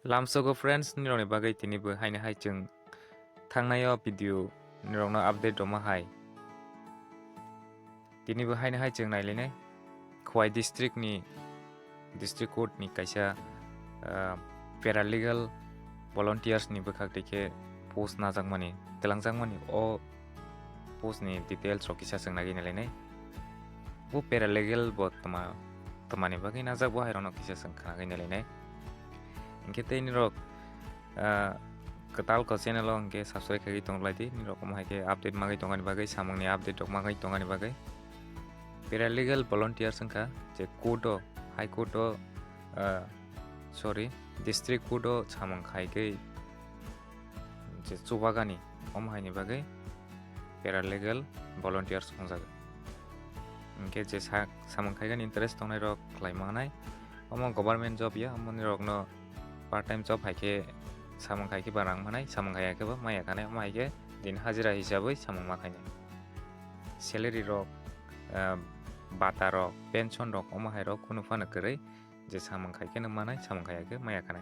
Lamsogo friends nirokni bagai tinibo haine hai chung thangnayo video nirokno update roma hai tinibo haine hai chung nailene Khowai district ni district court ni kaisa paralegal volunteers ni bukhak deke post najangmani telangjangmani o post ni details rok kisa chung nagi nailene bu paralegal bo tomani bagai najak bo hairokno kisa chung khanagi nailene ingke tei nirok ketal ko channel o ingke subscribe khagi tonglai nirok haike update magai tongani bagai samungni update rok magai tongani bagai paralegal volunteers wngkha je court o high court o sorry district court o samung khaike je chubagani haini bagai paralegal volunteers wngjago ingke je samung khaigani interest tongnai rok khlai mangnai omo government job ya omo nirokno part time job haike samung haike barang manai samung haike ba maya kane haike din hajira hisabai samung makaine salary rok bata rok pension rok omo hai rok kunu phana korei je samung haike no manai samung haike maya kane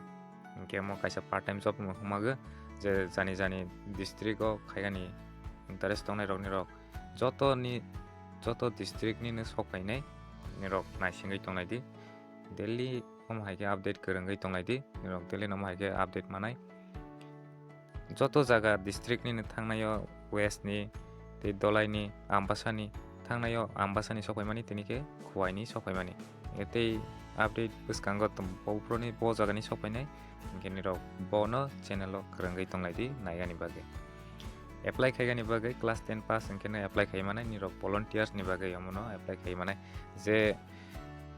ingke mo kaisa part time job mo humago je jani district o khaigani interest tongnai rok ni rok joto district ni no sokainai ni rok naisingui tongnai di daily omo haike update krwngdi tonglai di nirok daily omo haike update manai joto jaga district ni thangnayo west ni tei dolai ni ambasani thangnayo ambasani sokaimani tinike Khowai ni sokaimani etei update bwskango bopro ni bo jaga ni sokainai ingke nirok bono channel o krwngdi tonglai di naigani bagai apply khaigani bagai class 10 pass ingke no apply khaimanai nirok volunteers ni bagai omono apply khaimanai je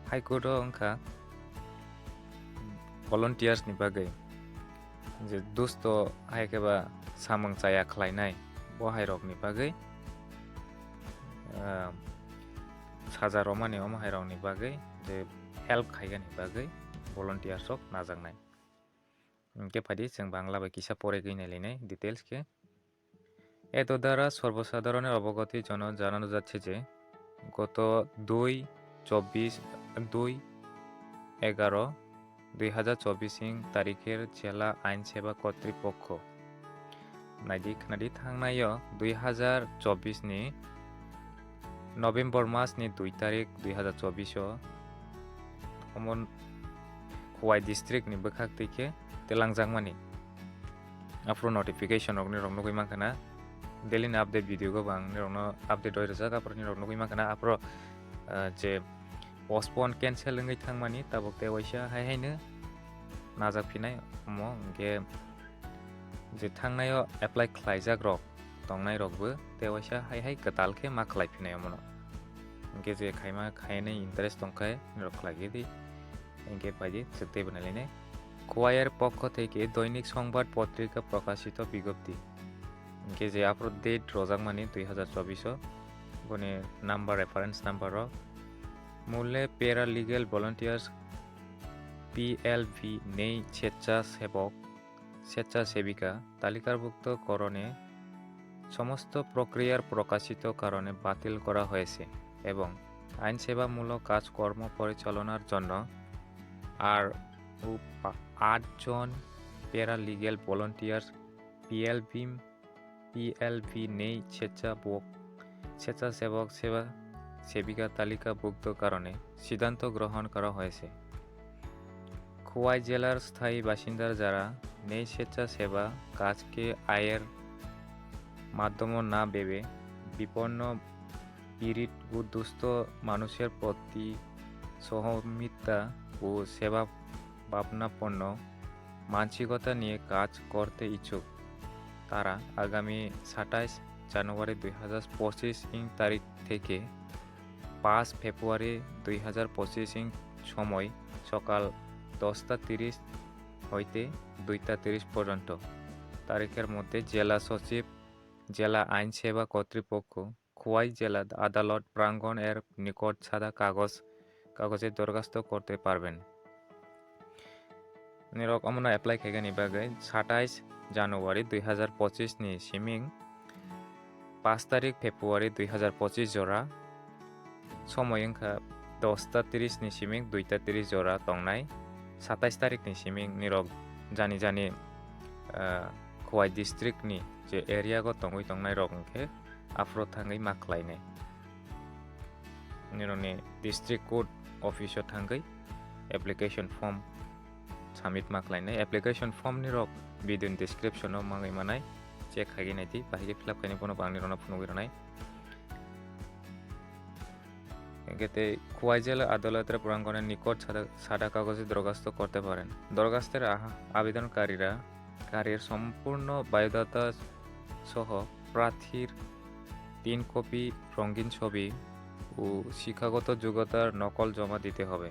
high court o wngkha volunteers ni bagai je dusto haikeba samung chaya khlainai bo hairok ni bagai saja romani omo hairok ni bagai je help khaigani bagai volunteers rok najaknai ingke phadi jeng bangla bai kisa pore geinai lenai details ke এত দ্বারা সর্বসাধারণের অবগতির জন্য জানানো যাচ্ছে যে গত 2/11/2024 তারিখের জেলা আইন সেবা কর্তৃপক্ষ নাইদি থাংনায় 2024 ni নভেম্বর মাস ni 2 তারিখ 2024 অমন Khowai district ni bkhak tike telangjangmani afro notification rokni rok nugui mankana daily na update video go bang nirokno update oi rojak apro nirok nugui mankana apro je postpone cancel ngai thangmani tabok te waisa haino najak phinai mo ge je thangnayo apply khlaijak rok tongnai rokbo te waisa hai katal khe ma khlai phinai amono ge je khaima khainai interest tongkhe nirok khlagi di engke paji chete banalene Khowaier পক্ষ থেকে দৈনিক সংবাদ পত্রিকা প্রকাশিত বিজ্ঞপ্তি ইনকে যে upload date রোজাকমানি 2024 বনে number reference number মূল্যে প্যারালিগ্যাল ভলান্টিয়ার্স PLV নেই স্বেচ্ছাসেবিকা তালিকাভুক্ত করণে সমস্ত প্রক্রিয়ার প্রকাশিত কারণে বাতিল করা হয়েছে এবং আইন সেবামূলক কাজকর্ম পরিচালনার জন্য আর 8 জন প্যারালিগ্যাল ভলান্টিয়ার্স PLV নেই স্বেচ্ছাসেবক সেবিকা তালিকাভুক্ত কারণে সিদ্ধান্ত গ্রহণ করা হয়েছে খোয়াই জেলার স্থায়ী বাসিন্দার যারা নেই স্বেচ্ছাসেবা কাজকে আয়ের মাধ্যম না ভেবে বিপন্ন পীড়িত ও দুস্থ মানুষের প্রতি সহমর্মিতা ও সেবা ভাবনাপন্ন মানসিকতা নিয়ে কাজ করতে ইচ্ছুক তারা আগামী 27 জানুয়ারি 2025 তারিখ থেকে 5 ফেব্রুয়ারি 2025 সময় সকাল 10:30 হইতে 2:30 পর্যন্ত তারিখের মধ্যে জেলা সচিব জেলা আইন সেবা কর্তৃপক্ষ খোয়াই জেলা আদালত প্রাঙ্গণ এর নিকট সাদা কাগজে দরখাস্ত করতে পারবেন nirok amona apply khaigani bagai 27 জানুয়ারি 2025 ni siming 5 তারিখ ফেব্রুয়ারি 2025 jora সময় wngkha 10:30 ni siming 2:30 jora tongnai 27 তারিখ ni siming nirok jani jani Khowai district ni je area go tongui tongnai rok hingkhe afro thangai ma khlainai nirokni district court office o thangui application form submit ma khlainai application form ni rok video description o mangai manai check khagi nai ti bahige fill up kaini bono bangni rona phunugui ronai এক্ষেত্রে খোয়াই জেলা আদালতের প্রাঙ্গণে নিকট সাদা কাগজে দরখাস্ত করতে পারেন দরখাস্তের আবেদনকারীরা কারীর সম্পূর্ণ বায়োডাটা সহ প্রার্থীর 3 কপি রঙিন ছবি ও শিক্ষাগত যোগ্যতার নকল জমা দিতে হবে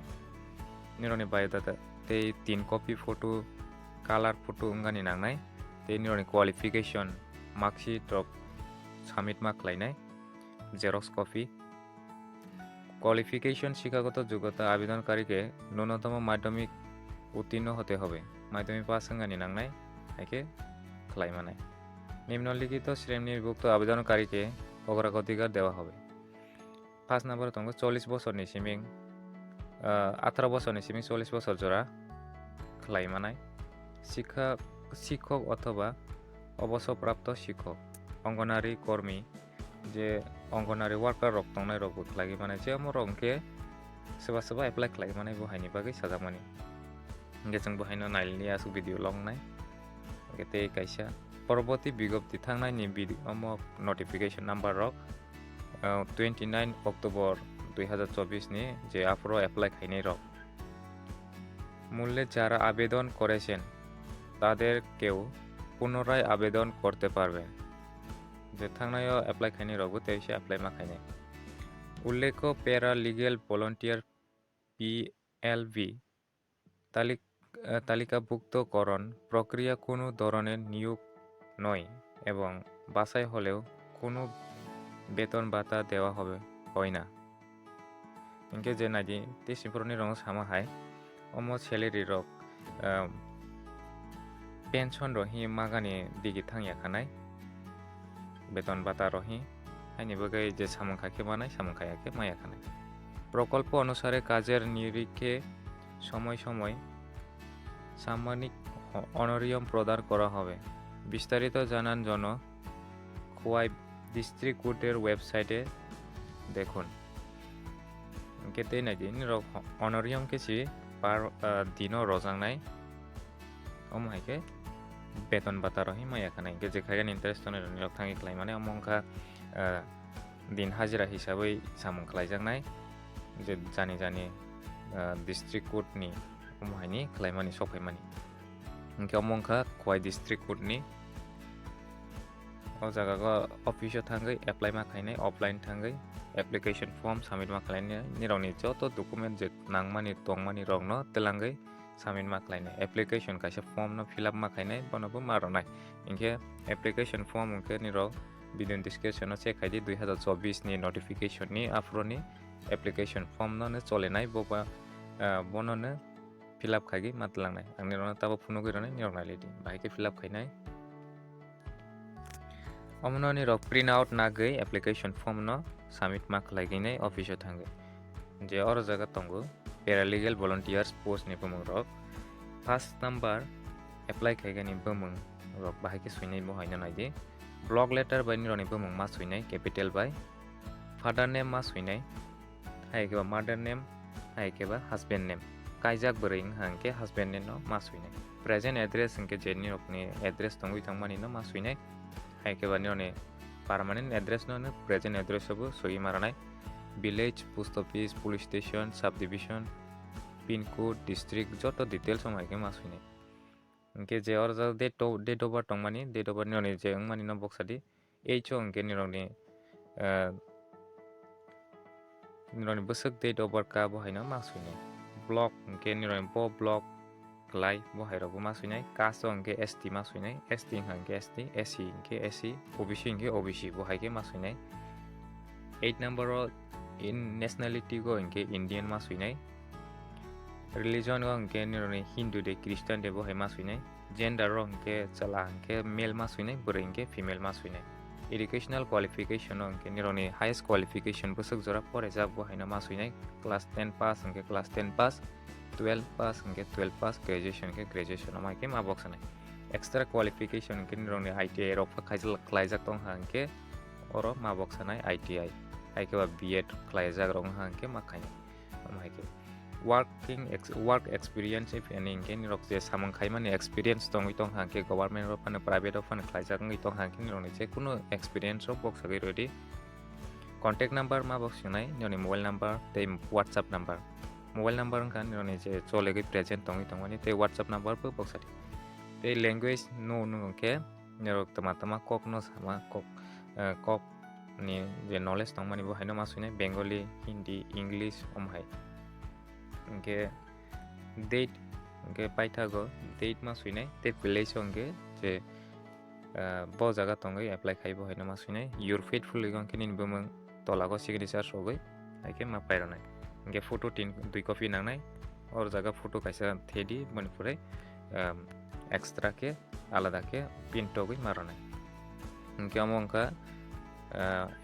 নিরনি বায়োডাটা তে 3 কপি ফটো কালার ফটো উঙ্গানি নাংনাই তে নিরনি কোয়ালিফিকেশন মার্কশিট রক সাবমিট মা খাইনাই জেরক্স কপি কোয়ালিফিকেশন শিক্ষাগত যোগ্যতা আবেদনকারীকে ন্যূনতম মাধ্যমিক উত্তীর্ণ হতে হবে মাধ্যমিক পাস হঙ্গানি নাংনাই হাইকে খাই মানায় নিম্নলিখিত শ্রেণীভুক্ত আবেদনকারীকে অগ্রাধিকার দেওয়া হবে 5 নম্বরে তঙ্গ 40 বছরনি সিমিং 18 বছরনি সিমিং 40 বছর জোড়া খাই মানায় শিক্ষক অথবা অবসরপ্রাপ্ত শিক্ষক অঙ্গনারী কর্মী যে অঙ্গনারী ওয়ার্কার রক তংনাই রক লাগি মানে যে আমর রংকে सोरबा सोरबा एप्लाइ खालामनानै बहायनि बागै साजामानि इंगे जों बहायनो नाइलनि आसु भिडिअ लंनाय गेते कायसा परबर्ती बिगप्ति थांनायनि भिडिअ नटिफिकेशन नाम्बार रक 29 अक्टोबर 2024 नि जे आफरो एप्लाइ खाइनाय रक মূল্যে যারা আবেদন করেছেন তাদের কেউ পুনরায় আবেদন করতে পারবেন যে থাংনায় এপ্লাই খাইনি রগু তেইশে এপ্লাই মা খাইনি উল্লেখ্য প্যারা লিগেল ভলান্টিয়ার PLV তালিকাভুক্তকরণ প্রক্রিয়া কোনো ধরনের নিয়োগ নয় এবং বাছাই হলেও কোনো বেতন ভাতা দেওয়া হয় না ইনকে যে নাইদি তেসিপুরনি রং সামা হাই অম স্যালারি রক পেনশন রহি মাগানি দিগি থাংয়াখানাই বেতন ভাতা রহি হাইনি বাগै যে সামংখাকে বানাই সামংখায়াকে মায়াখানাই প্রকল্প অনুসারে কাজের নিরিখে সময় সময় সাম্মানিক অনারিয়াম প্রদান করা হবে বিস্তারিত জানার জন্য খোয়াই ডিস্ট্রিক্ট কোর্টের ওয়েবসাইটে দেখুন কেতে নাইদিন অনারিয়াম কেছি পার দিন রজাংনাই অমহাইকে বেতন ভাতা রহি মায়াখানাই কে যেখানে ইন্টারেস্ট নিরক থাङि खालाय माने अमंखा दिन हाजिरा हिसाबै सामं खालायजांनाय जे जानि जानि डिस्ट्रिक्ट कोर्टनि अमहायनि खालायमानि सफायमानि इंके अमंखा खवाइ डिस्ट्रिक्ट कोर्टनि ओ जागागा अफिसआव थाङै एप्लाइ मा खायनाय अफलाइन थाङै एप्लिकेशन फर्म सबमिट मा खालायनाय निरावनि जत डकुमेन्ट जे नांमानि तंमानि रंनो तेलांगै सबमिट मा खालायनाय एप्लिकेशन कायसे फर्म न फिल अप मा खायनाय बनबो मारनाय इंके एप्लिकेशन फर्म इंके निराव भिडिअ डिस्क्रिप्शन न चेक खायदि 2024 नि नटिफिकेशन नि आफ्रोनि एप्लिकेशन फर्म न चलेनाय बबा बननो फिल अप खागि मातलांनाय आंनि रना ताबो फुनो गइरनाय निरावनायलेदि बाहायके फिल अप खायनाय अमननि रक प्रिन्ट आउट नागै एप्लिकेशन फर्म न सबमिट मा खालायगिनाय अफिसआव थाङै जे और जागा तंगो पैरालीगल वॉलंटियर्स पोस्ट नि बमंग रक फर्स्ट नंबर एप्लाइ खायगानि बमंग रक बाहायके सुइनाय बहायनो नायदि ब्लॉक लेटर बाय निरनि बमंग मा सुइनाय कैपिटल बाय फादर नेम मा सुइनाय हायकेबा मदर नेम हायकेबा हस्बैंड नेम कायजाक बरिं हांके हस्बैंड नेम न मा सुइनाय प्रेजेंट एड्रेस इंके जेनि रकनि एड्रेस तंगुइ थांमानि न मा सुइनाय हायकेबा निरनि परमानेंट एड्रेस न प्रेजेंट एड्रेस सबो सुइ मारनाय village post office police station sub division pin code district जत डिटेल्स हायके मा सुइनाय इंके जे और जा डेट ऑफ बर्थ तंगमानि डेट ऑफ बर्थ निरनि जे मानि न बक्सादि एच इंके निरनि बसक डेट ऑफ बर्थ का बहायना मा सुइनाय ब्लॉक इंके निरनि ब ब्लॉक khlai बहायरावबो मा सुइनाय कास्ट इंके ST मा सुइनाय ST इंके ST SC इंके SC OBC इंके OBC बहायके मा सुइनाय 8 नंबर इन नेशनलिटी गो इंके इंडियन मा सुइनाय रिलीजन गो इंके निरनि हिंदू दे क्रिश्चियन दे बहाय मा सुइनाय जेंडर रो इंके चला इंके मेल मा सुइनाय बोरै इंके फीमेल मा सुइनाय एजुकेशनल क्वालिफिकेशन इंके निरनि हाईएस्ट क्वालिफिकेशन बसक जरा फरायजाब बहायना मा सुइनाय क्लास 10 पास इंके class 10 pass 12 pass hinkhe 12 pass graduation hinkhe graduation amai ke ma boksana extra qualification hinkhe nirokni ITI rok khlaijak tongha hinkhe oro ma boksana ITI haike ba B.Ed khlaijak rok hinkhe ma khaina amai ke work experience if any hinkhe nirok je samung khaimani experience tongwi tongha hinkhe government rok phane private rok phane khlaijak ngi tongha hinkhe nirokni je kuno experience rok boksagui ready contact number ma boksnai nirokni mobile number tei WhatsApp number mobile number wngkha nirokni je cholegui present tongwi tongmani tei WhatsApp number bo boksadi tei language no hinkhe nirok tama kok no sama kok ni je knowledge tongmani bo haino ma suinai Bengali Hindi English omhai hinkhe date hinkhe paithago date ma suinai tei place hinkhe je bo jaga tongoi apply khai bo haino ma suinai your faithfully hinkhe nin bumung tolago signature sogoi haike ma paironai hinkhe photo 2 copy nangnai or jaga photo kaisa thedi bonipurai extra ke alada ke pin togoi maronai hinkhe amo wngkha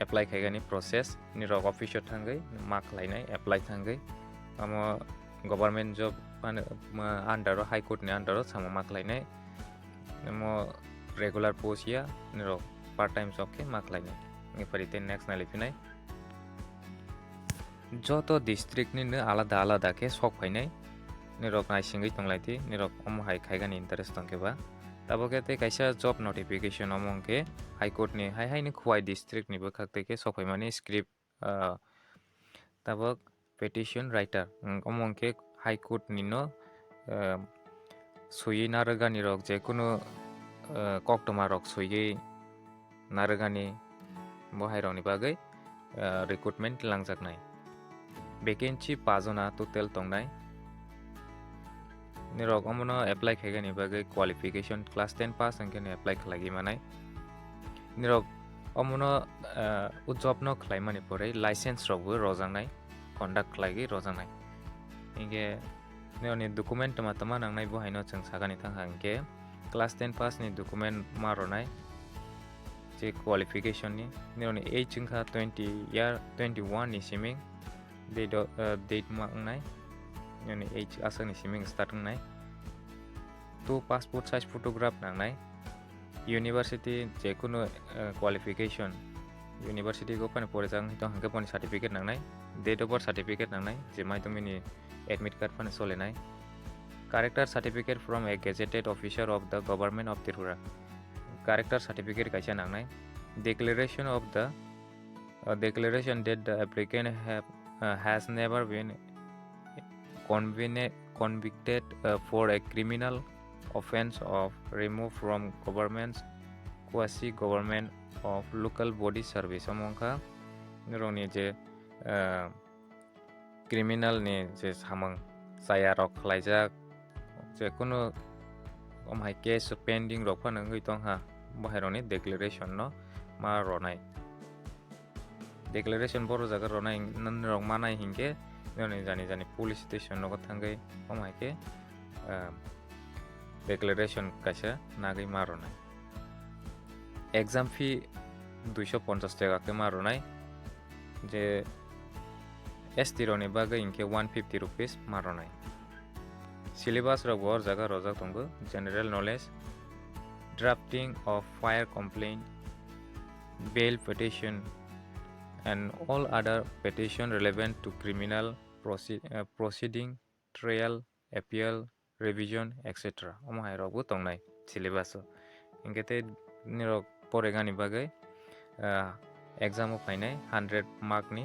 apply khaigani process nirok office o thangai ma khlainai apply thangai amo government job under high court ni under samo ma khlainai amo regular post ya nirok part time job ke ma khlainai ngi parite next nalifinai joto district ni alada ke sok phainai nirok naisingui tonglaiti nirok omo hai khaigani interest tongkeba taboke te kaisa job notification omongke high court ni hai ni Khowai district ni bo khakte ke sok phaimani script tabok petition writer omongke high court ni no sui naragani rok je kuno koktoma rok sui naragani bo hairok ni bagai recruitment langjaknai vacancy 5 jona total tongnai nirok omono apply khaigani bagai qualification class 10 pass hinkhe apply khlagi manai nirok omono job no khlaimani porai license rok bo rojangnai conduct khlagi rojangnai hinkhe nirokni document tama nangnai bo haino chung sagani thangha hinkhe class 10 pass ni document ma ronai je qualification ni nirokni age wngkha 21 ni siming date ma ngnai nirokni age asang ni siming start ngnai 2 passport size photograph nangnai university je kuno qualification university go pane porijak to hangke poni certificate nangnai date of birth certificate nangnai je maidumini admit card pane solenai character certificate from a gazetted officer of the government of Tripura character certificate kaisa nangnai declaration that the applicant has never been convicted for a criminal offense of removed from government's quasi-government of local body service amongka nirokni je criminal ni je samang saya rok khlaijak je kuno omhai case pending rok phano ngui tongha bahaironi declaration no ma ronai declaration boro jaga ronai nirok manai hinkhe nirokni jani police station no thangai omhai ke declaration kaisa nagai ma ronai exam fee 250 taka ke ma ronai je ST roni bagai hinkhe 150 rupees ma ronai syllabus rok bor jaga rojak tongo general knowledge drafting of fire complaint bail petition and all other petition relevant to criminal proceeding trial appeal revision etc omo hai rok bo tongnai syllabus hinkhe te nirok poregani bagai exam o phainai 100 mark ni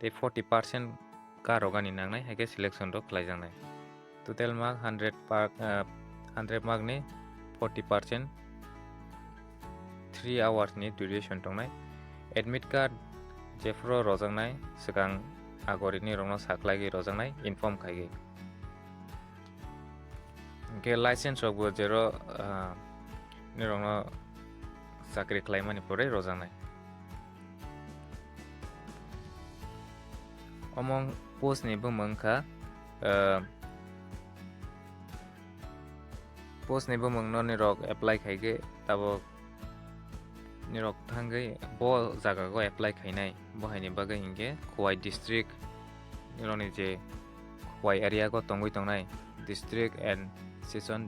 te 40% ka rogani nangnai haike selection rok khlaijaknai total mark 100 mark ni 40% 3 hours ni duration tongnai admit card jefro rojaknai sikang agori ni rokno saklagi rojaknai inform khaigi hinkhe license rok bo jero ni rokno chakri khlaimani porai rojaknai omong post ni bumung kha post ni bumung no nirok apply khaige tabo nirok thangai bo jaga go apply khainai bo haini bagai hinkhe Khowai district nirokni je Khowai area go tongui tongnai district and session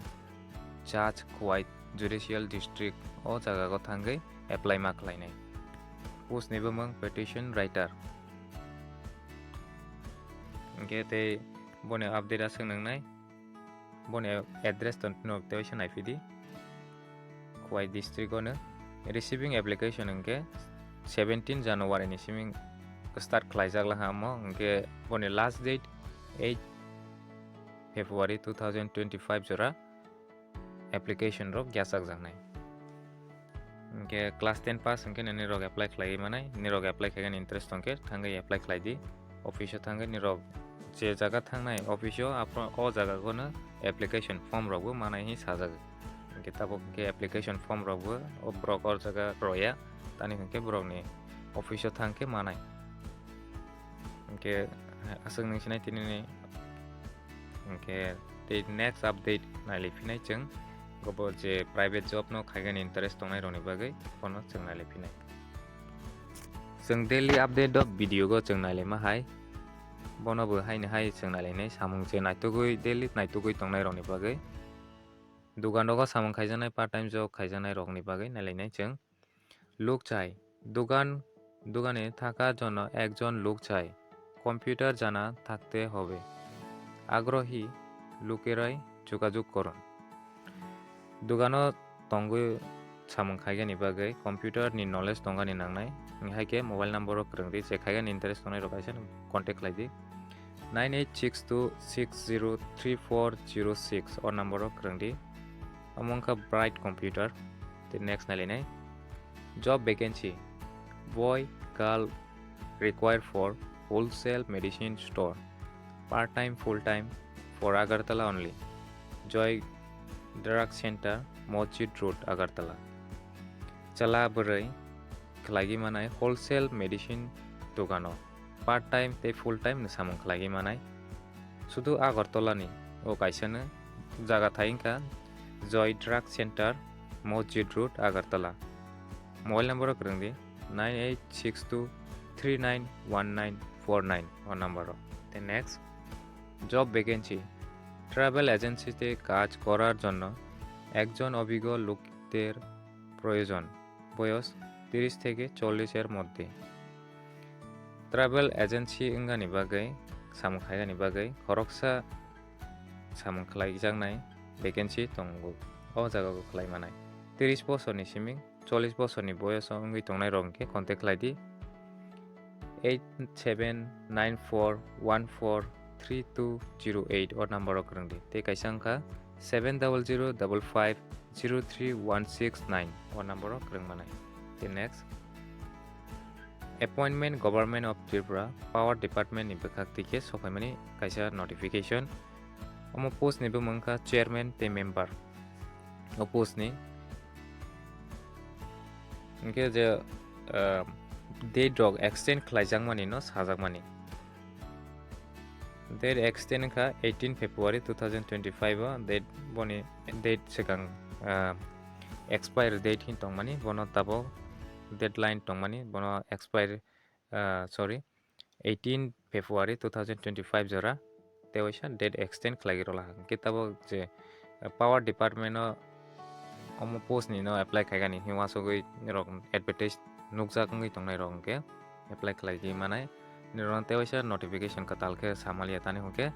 judge Khowai judicial district o jaga go thangai apply ma khlainai. Post ni bumang petition writer. Ingke te bone update aseng nangnai bone address ton notification ifidi Khowai district ono receiving application ingke 17 January ni siming start khlaijak lahamo ingke bone last date 8 February 2025 jora application rok gyasak jangnai. Ingke class 10 pass ingke nirok apply khlai manai nirok apply khagan interest tongke thangai apply khlai di office thangai nirok je jaga thangnai office apro o jaga gono application form rok bo manai hi sajak. Ingke tabo ke application form rok bo o brok or jaga roya tani ingke brok ni office thangke manai. Ingke asung ningsinai tinini ingke the next update nailiphinai chung gobo je private job no khaigan interest tongnai roni bagai kono chung nailiphinai. Chung daily update of video go chung nailema hai bono bo haini hai chung nailene samung je naitugui daily naitugui tongnai roni bagai dugan rogo samung khaijanai part time job khaijanai rokni bagai naileinai chung লোক চাই দোকানে থাকার জন্য একজন লোক চাই computer জানা থাকতে হবে আগ্রহী লোকেরাই যোগাযোগ করুন দোকানো তঙ্গু সামং খাইগানি বাগै কম্পিউটার নি নলেজ তঙ্গানি নাংনাই হাইকে মোবাইল নাম্বার krwngdi যে খাইগান interest Tonai রকাইছেন contact লাইদি 9862603406 or number krwngdi amongka bright computer the next nalinai job vacancy boy girl required for wholesale medicine store part time full time for Agartala only joy drug center Masjid road Agartala chala brai khlagi manai wholesale medicine dogano part time te full time samung khlagi manai sudu Agartala ni o kaisana jaga thainka joy drug center Masjid road Agartala mobile number krwngdi 9862391949 or number the next job vacancy travel agency te কাজ করার জন্য একজন অভিজ্ঞ লোকদের প্রয়োজন বয়স 30 থেকে 40 এর মধ্যে travel agency ingani bagai samkhaigani bagai khoroksa samkhlaijaknai vacancy tongo o jaga ko khlaimanai 30 বছর ni siming 40 বছরনি বয়স অঙ্গি তংনাই রংকে contact লাইদি 8794143208 or number krwngdi te kaisangka 7005503169 or number krwngmanai the next appointment government of Tripura power department ni bekhakti ke sofaimani kaisa notification omo post ni bumangka chairman te member o post ni ingke je date rok extend khlaijak mani no sajak mani date extend ka 18 February 2025 date boni date sekang expire date hin tongmani bono tabo deadline tongmani bono expire 18 February 2025 jora teoisa date extend khlagi rola ke tabo je power department no omo post ni no apply khaigani wansokgui nirok advertise nukjak ngi tongnai rok ke apply khlaigi manai nirok teoisa notification katal ke samalia tani hoke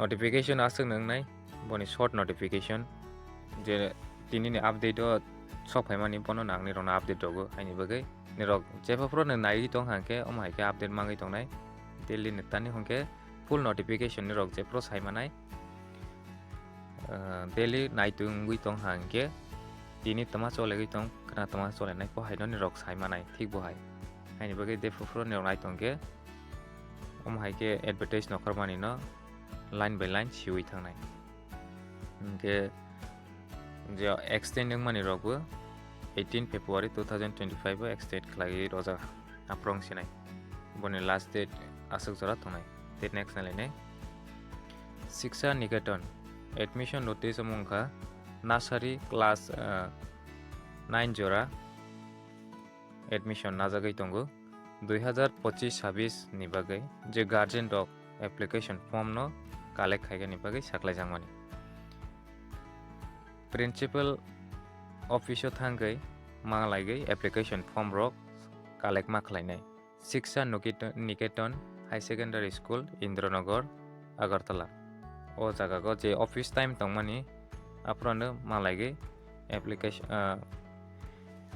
notification asung nangnai boni short notification je tinini update o sokhaimani bono nangni rona update rogo aini bagai nirok jefapro na nai tong hangke omo haike update mangai tongnai daily netani honke full notification nirok jefro saimanai daily naitungui tong hangke tini tama cholegui tong kana tama cholenai ko haino ni rok saimanai thik bo hai haini bagai defufro ni nai tongke om haike advertise nokormani no line by line siui thangnai ke je extending mani rokbo 18 February 2025 extend khlagi roja aprong sinai boni last date asuk jora tongnai the next naline shiksha niketan admission notice amongka nursery class 9 jora admission najagai tongo 2025-26 ni bagai je guardian rok application form no collect khaiga ni bagai saklaijangmani principal office o thangai manglaigai application form rok collect ma khlainai Shiksha Niketan High Secondary School Indranagar Agartala o jaga go je office time tongmani aprano malaigai application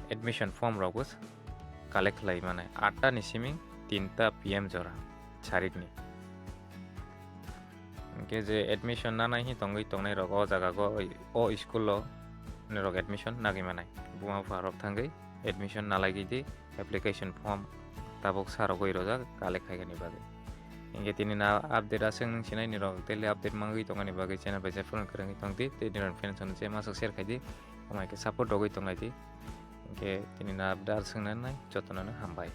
admission form rok collect khlai mane 8 ni siming 3 PM jora charikni ke je admission na nai hi tongnai rok o jaga go o school lo nirok admission nagi manai buma farok thangai admission nalagi di application form tabok sarogoi roja collect khaiga ni bagai inge tini na update aseng sinai nirok daily update mangi tongani bagai channel by phone krwngdi tongti te dinor friends on je masuk share khaidi amai ke support rogoi tongnai di inge tini na update aseng nai jotona Hambai